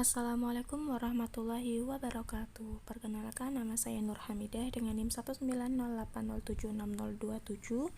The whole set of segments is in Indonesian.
Assalamualaikum warahmatullahi wabarakatuh. Perkenalkan, nama saya Nur Hamidah dengan NIM 19080760027.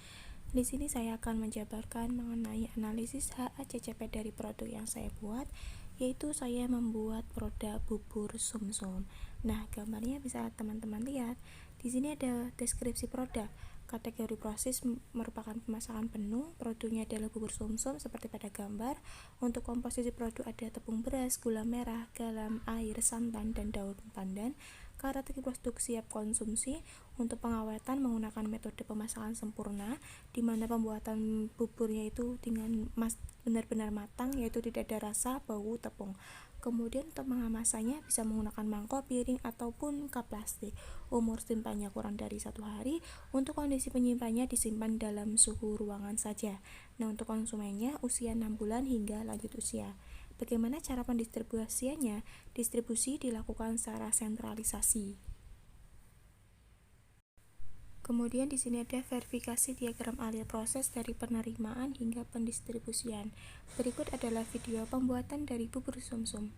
Di sini saya akan menjabarkan mengenai analisis HACCP dari produk yang saya buat, yaitu saya membuat produk bubur sumsum. Nah, gambarnya bisa teman-teman lihat. Di sini ada deskripsi produk. Kategori proses merupakan pemasakan penuh. Produknya adalah bubur sumsum seperti pada gambar. Untuk komposisi produk ada tepung beras, gula merah, garam, air, santan, dan daun pandan. Karakteristik produk siap konsumsi. Untuk pengawatan menggunakan metode pemasakan sempurna, di mana pembuatan buburnya itu dengan benar-benar matang, yaitu tidak ada rasa bau tepung. Kemudian untuk mengemasannya bisa menggunakan mangkok, piring, ataupun cup plastik. Umur simpannya kurang dari 1 hari. Untuk kondisi penyimpannya disimpan dalam suhu ruangan saja. Nah, untuk konsumennya usia 6 bulan hingga lanjut usia. Bagaimana cara pendistribusiannya? Distribusi dilakukan secara sentralisasi. Kemudian di sini ada verifikasi diagram alir proses dari penerimaan hingga pendistribusian. Berikut adalah video pembuatan dari bubur sumsum.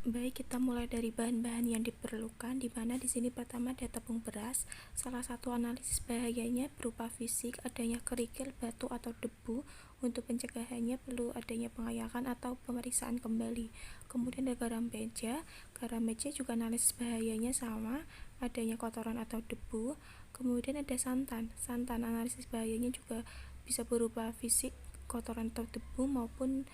Baik, kita mulai dari bahan-bahan yang diperlukan, di mana di sini pertama ada tepung beras. Salah satu analisis bahayanya berupa fisik, adanya kerikil, batu, atau debu. Untuk pencegahannya perlu adanya pengayakan atau pemeriksaan kembali. Kemudian ada garam beja. Garam beja juga analisis bahayanya sama, adanya kotoran atau debu. Kemudian ada santan. Santan analisis bahayanya juga bisa berupa fisik, kotoran atau debu, maupun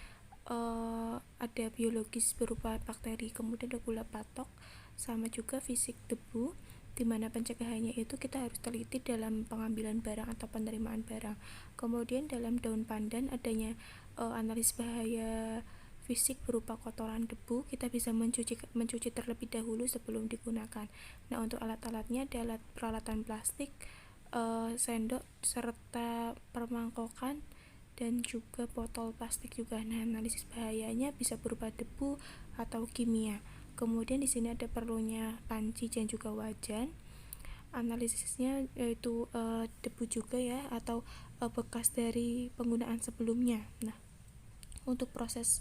ada biologis berupa bakteri. Kemudian ada gula patok, sama juga fisik debu, di mana pencegahannya itu kita harus teliti dalam pengambilan barang atau penerimaan barang. Kemudian dalam daun pandan adanya analis bahaya fisik berupa kotoran debu. Kita bisa mencuci terlebih dahulu sebelum digunakan. Nah, untuk alat-alatnya ada alat peralatan plastik, sendok, serta permangkokan, dan juga botol plastik juga. Nah, analisis bahayanya bisa berupa debu atau kimia. Kemudian di sini ada perlunya panci dan juga wajan. Analisisnya yaitu debu juga ya, atau bekas dari penggunaan sebelumnya. Nah, untuk proses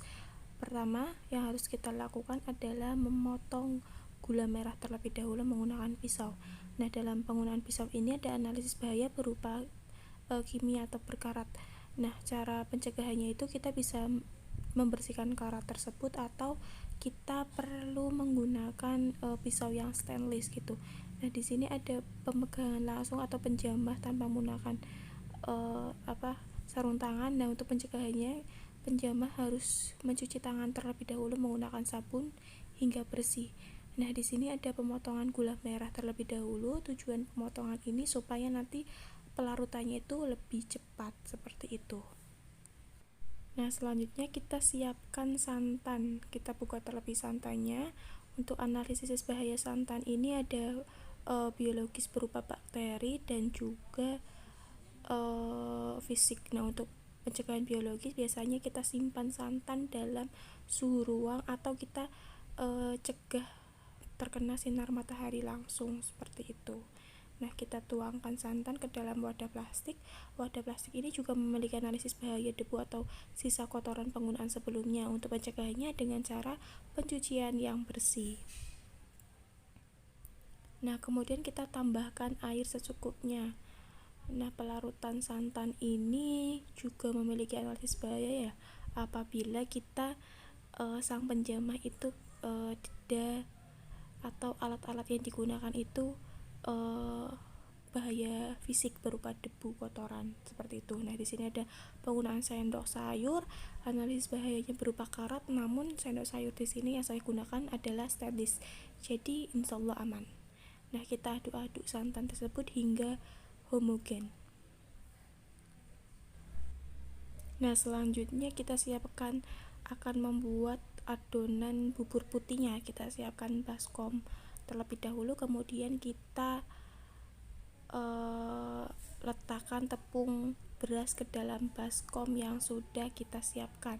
pertama yang harus kita lakukan adalah memotong gula merah terlebih dahulu menggunakan pisau. Nah, dalam penggunaan pisau ini ada analisis bahaya berupa kimia atau berkarat. Nah, cara pencegahannya itu kita bisa membersihkan karat tersebut, atau kita perlu menggunakan pisau yang stainless gitu. Nah, di sini ada pemegangan langsung atau penjamah tanpa menggunakan sarung tangan. Nah, untuk pencegahannya penjamah harus mencuci tangan terlebih dahulu menggunakan sabun hingga bersih. Nah, di sini ada pemotongan gula merah terlebih dahulu. Tujuan pemotongan ini supaya nanti pelarutannya itu lebih cepat, seperti itu. Nah, selanjutnya kita siapkan santan. Kita buka terlebih santannya. Untuk analisis bahaya santan ini ada biologis berupa bakteri dan juga fisik. Nah, untuk pencegahan biologis biasanya kita simpan santan dalam suhu ruang, atau kita cegah terkena sinar matahari langsung, seperti itu. Nah, kita tuangkan santan ke dalam wadah plastik. Wadah plastik ini juga memiliki analisis bahaya debu atau sisa kotoran penggunaan sebelumnya. Untuk pencegahannya dengan cara pencucian yang bersih. Nah, kemudian kita tambahkan air secukupnya. Nah, pelarutan santan ini juga memiliki analisis bahaya ya, apabila kita sang penjamah itu tidak, atau alat-alat yang digunakan itu bahaya fisik berupa debu, kotoran, seperti itu. Nah, di sini ada penggunaan sendok sayur. Analisis bahayanya berupa karat, namun sendok sayur di sini yang saya gunakan adalah stainless, jadi insya Allah aman. Nah, kita aduk-aduk santan tersebut hingga homogen. Nah, selanjutnya kita siapkan akan membuat adonan bubur putihnya. Kita siapkan baskom terlebih dahulu, kemudian kita letakkan tepung beras ke dalam baskom yang sudah kita siapkan.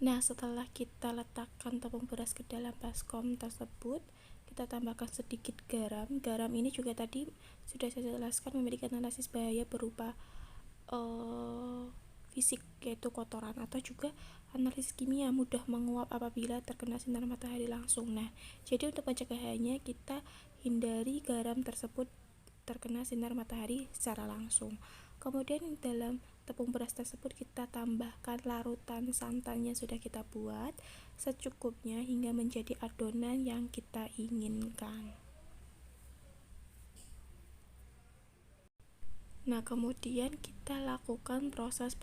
Nah, setelah kita letakkan tepung beras ke dalam baskom tersebut, kita tambahkan sedikit garam. Garam ini juga tadi sudah saya jelaskan memiliki analisis bahaya berupa fisik, yaitu kotoran, atau juga analisis kimia mudah menguap apabila terkena sinar matahari langsung. Nah, jadi untuk pencegahannya kita hindari garam tersebut terkena sinar matahari secara langsung. Kemudian dalam tepung beras tersebut kita tambahkan larutan santan yang sudah kita buat secukupnya hingga menjadi adonan yang kita inginkan. Nah, kemudian kita lakukan proses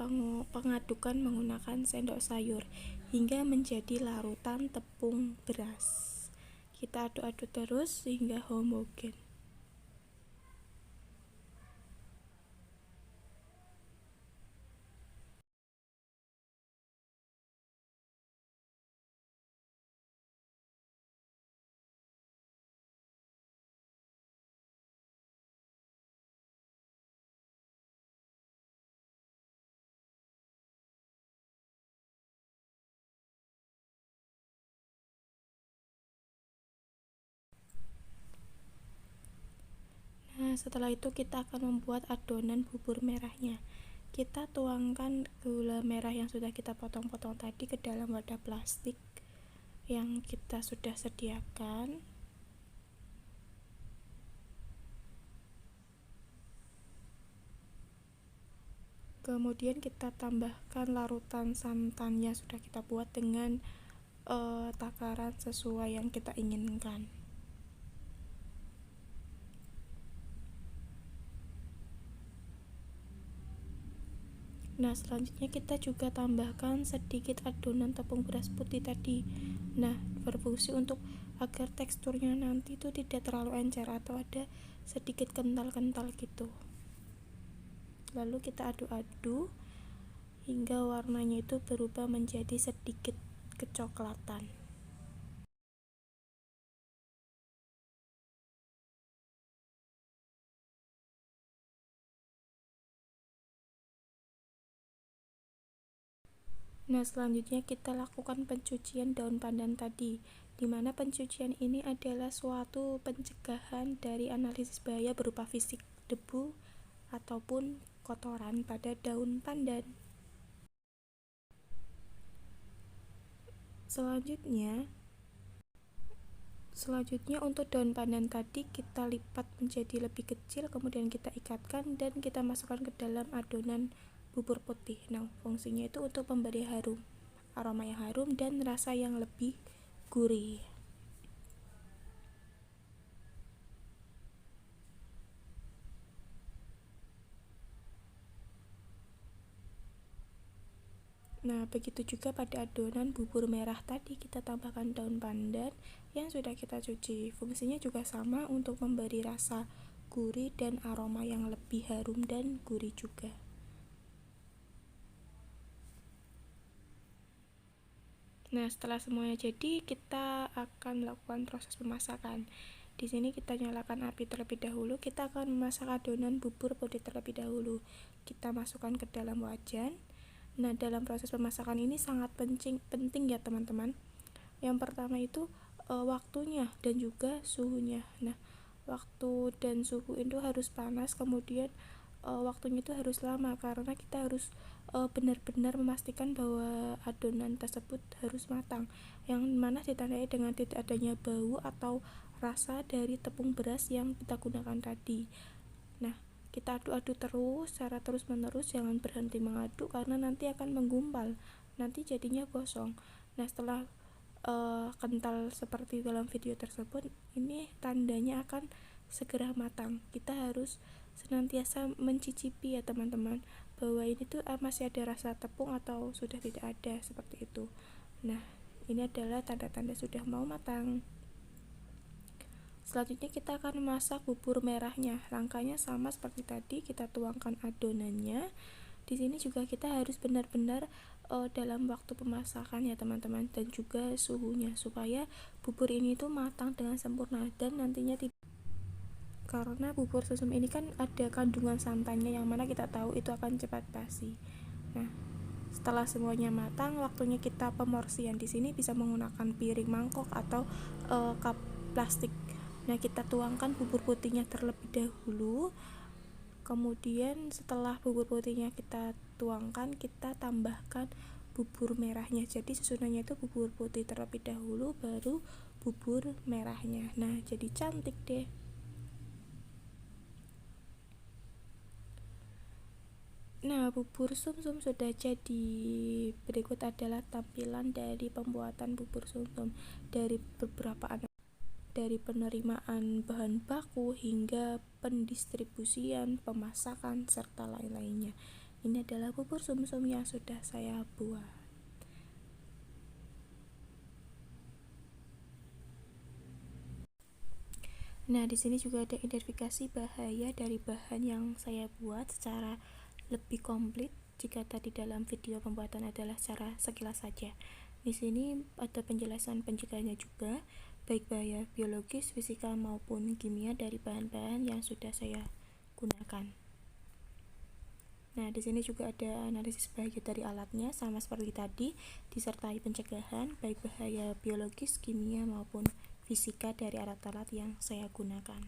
pengadukan menggunakan sendok sayur hingga menjadi larutan tepung beras. Kita aduk-aduk terus hingga homogen. Nah, setelah itu kita akan membuat adonan bubur merahnya. Kita tuangkan gula merah yang sudah kita potong-potong tadi ke dalam wadah plastik yang kita sudah sediakan. Kemudian kita tambahkan larutan santan yang sudah kita buat dengan takaran sesuai yang kita inginkan. Nah, selanjutnya kita juga tambahkan sedikit adonan tepung beras putih tadi. Nah, berfungsi untuk agar teksturnya nanti itu tidak terlalu encer atau ada sedikit kental-kental gitu. Lalu kita aduk-aduk hingga warnanya itu berubah menjadi sedikit kecoklatan. Nah, selanjutnya kita lakukan pencucian daun pandan tadi, di mana pencucian ini adalah suatu pencegahan dari analisis bahaya berupa fisik, debu, ataupun kotoran pada daun pandan. Selanjutnya untuk daun pandan tadi kita lipat menjadi lebih kecil, kemudian kita ikatkan dan kita masukkan ke dalam adonan bubur putih. Nah, fungsinya itu untuk memberi aroma yang harum dan rasa yang lebih gurih. Nah, begitu juga pada adonan bubur merah tadi kita tambahkan daun pandan yang sudah kita cuci. Fungsinya juga sama untuk memberi rasa gurih dan aroma yang lebih harum dan gurih juga. Nah, setelah semuanya jadi, kita akan melakukan proses pemasakan. Di sini kita nyalakan api terlebih dahulu. Kita akan memasak adonan bubur putih terlebih dahulu. Kita masukkan ke dalam wajan. Nah, dalam proses pemasakan ini sangat penting ya teman-teman. Yang pertama itu waktunya dan juga suhunya. Nah, waktu dan suhu itu harus panas, kemudian waktunya itu harus lama karena kita harus benar-benar memastikan bahwa adonan tersebut harus matang, yang mana ditandai dengan tidak adanya bau atau rasa dari tepung beras yang kita gunakan tadi. Nah, kita aduk-aduk terus secara terus-menerus, jangan berhenti mengaduk karena nanti akan menggumpal, nanti jadinya gosong. Nah, setelah kental seperti dalam video tersebut, ini tandanya akan segera matang. Kita harus senantiasa mencicipi ya teman-teman, bahwa ini tuh masih ada rasa tepung atau sudah tidak ada, seperti itu. Nah, ini adalah tanda-tanda sudah mau matang. Selanjutnya kita akan memasak bubur merahnya. Langkahnya sama seperti tadi, kita tuangkan adonannya. Di sini juga kita harus benar-benar dalam waktu pemasakan ya teman-teman, dan juga suhunya supaya bubur ini tuh matang dengan sempurna dan nantinya tidak, karena bubur sumsum ini kan ada kandungan santannya yang mana kita tahu itu akan cepat basi. Nah, setelah semuanya matang, waktunya kita pemorsian. Di sini bisa menggunakan piring mangkok atau cup plastik. Nah, kita tuangkan bubur putihnya terlebih dahulu. Kemudian setelah bubur putihnya kita tuangkan, kita tambahkan bubur merahnya. Jadi susunannya itu bubur putih terlebih dahulu, baru bubur merahnya. Nah, jadi cantik deh. Nah, bubur sumsum sudah jadi. Berikut adalah tampilan dari pembuatan bubur sumsum dari dari penerimaan bahan baku hingga pendistribusian, pemasakan, serta lain-lainnya. Ini adalah bubur sumsum yang sudah saya buat. Nah, di sini juga ada identifikasi bahaya dari bahan yang saya buat secara lebih komplit. Jika tadi dalam video pembuatan adalah secara sekilas saja, di sini ada penjelasan pencegahannya juga, baik bahaya biologis, fisika maupun kimia dari bahan-bahan yang sudah saya gunakan. Nah, di sini juga ada analisis bahaya dari alatnya, sama seperti tadi, disertai pencegahan baik bahaya biologis, kimia maupun fisika dari alat-alat yang saya gunakan.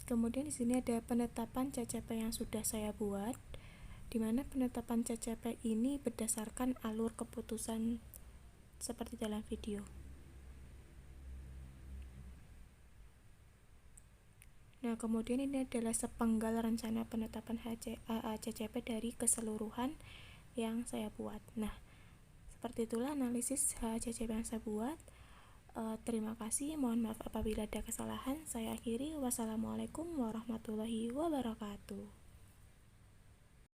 Kemudian di sini ada penetapan CCP yang sudah saya buat, di mana penetapan CCP ini berdasarkan alur keputusan seperti dalam video. Nah, kemudian ini adalah sepenggal rencana penetapan CCP dari keseluruhan yang saya buat. Nah, seperti itulah analisis HACCP yang saya buat. Terima kasih, mohon maaf apabila ada kesalahan. Saya akhiri, wassalamualaikum warahmatullahi wabarakatuh.